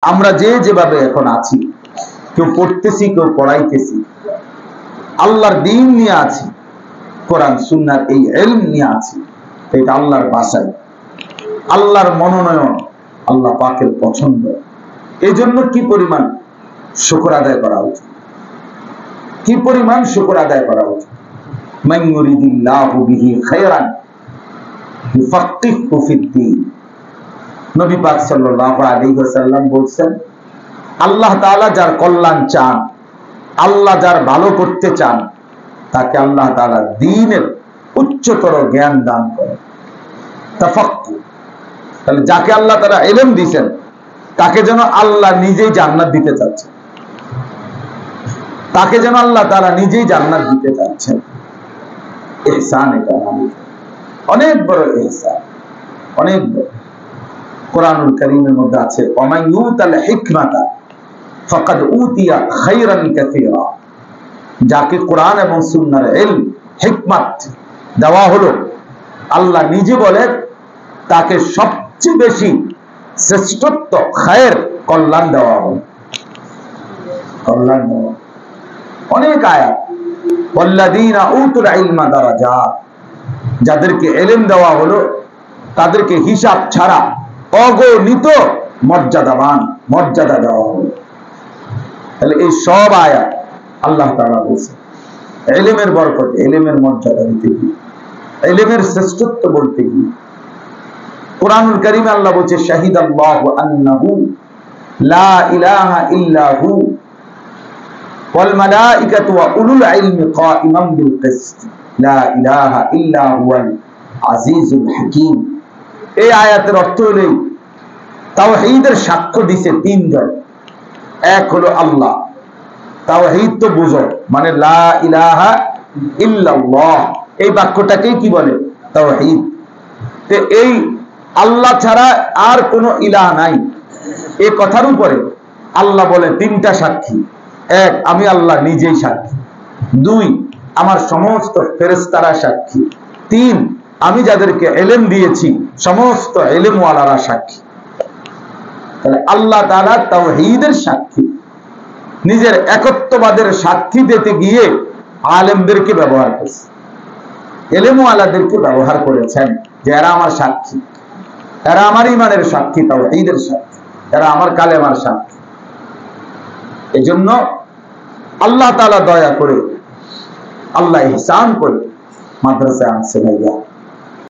আমরা যেভাবে এখন আছি, কেউ পড়তেছি, কেউ পড়াইতেছি, আল্লাহর দ্বীন নিয়ে আছি, কোরআন সুন্নাহর এই ইলম নিয়ে আছি, এটা আল্লাহর ভাষায়, আল্লাহর মনোনয়ন, আল্লাহ পাকের পছন্দ। এই জন্য কি পরিমাণ শুকর আদায় করা উচিত, কি পরিমাণ শুকর আদায় করা উচিত। মান ইউরিদিল্লাহু বিহি খায়রান ইউফাক্কিহু ফিদ্দীন। নবী পাক সাল্লাল্লাহু আলাইহি ওয়াসাল্লাম বলেছেন, আল্লাহ তাআলা যার কল্যাণ চান, আল্লাহ যার ভালো করতে চান, তাকে আল্লাহ তাআলা দ্বীনের উচ্চতর জ্ঞান দান করেন। তাফাক্কুহ, তাহলে যাকে আল্লাহ তাআলা ইলম দিবেন, তাকে যেন আল্লাহ নিজেই জান্নাত দিতে চাচ্ছেন, তাকে যেন আল্লাহ তাআলা নিজেই জান্নাত দিতে চাচ্ছেন। ইহসান, এটা অনেক বড় ইহসান, অনেক বড়। কোরআনুল কারীমের মধ্যে আছে, ওয়ামান ইউতাল হিকমাতা ফাকাদ উতিয়া খায়রান কাসীরা। যাকে কোরআন এবং সুন্নাহর ইলম, হিকমত দেওয়া হলো, আল্লাহ নিজে বলেন তাকে সবচেয়ে বেশি শ্রেষ্ঠত্ব, খায়ের, কল্যাণ দেওয়া হলো, কল্যাণ দেওয়া। অনেক আয়াত, ওয়াল্লাযীনা উতুল ইলমা দারাজাত, যাদেরকে ইলম দেওয়া হলো তাদেরকে হিসাব ছাড়া অগণিত মর্যাদাবান, মর্যাদা দেওয়া হলো। তাহলে এই সব আয়াত আল্লাহ তাআলা বলেছেন ইলমের বরকতে, ইলমের মর্যাদা দিতে গিয়ে, ইলমের শ্রেষ্ঠত্ব বলতে গিয়ে। কোরআনুল কারীমে আল্লাহ বলছে, শাহিদাল্লাহু আন্নাহু লা ইলাহা ইল্লা হু ওয়াল মালাইকাতু ওয়া উলুল ইলমি কাইমান বিল কিসত লা ইলাহা ইল্লা হুয়াল আজিজুল হাকীম। এই আয়াতের অর্থ হলো তাওহীদের সাক্ষ্য দিছে তিনজন। এক হলো আল্লাহ, তাওহীদ তো বুঝো, মানে লা ইলাহা ইল্লাল্লাহ, এই বাক্যটাকেই কি বলে? তাওহীদ। তো এই আল্লাহ ছাড়া আর কোনো ইলাহ নাই, এই কথার উপরে আল্লাহ বলে তিনটা সাক্ষী। এক, আমি আল্লাহ নিজেই সাক্ষী। দুই, আমার সমস্ত ফেরেশতারা সাক্ষী। তিন, আমি যাদেরকে ইলম দিয়েছি সমস্ত ইলমওয়ালারা সাক্ষী। তাহলে আল্লাহ তাআলা তাওহীদের সাক্ষী, নিজের একত্ববাদের সাক্ষী দিতে গিয়ে আলেমদেরকে ব্যবহার করেছে, ইলমওয়ালাদেরকে ব্যবহার করেছেন যে এরা আমার সাক্ষী, এরা আমার ঈমানের সাক্ষী, তাওহীদের সাক্ষী, এরা আমার কালেমার সাক্ষী। এজন্য আল্লাহ তাআলা দয়া করে, আল্লাহ ইহসান করে মাদ্রাসায় আনছে ভাইয়া।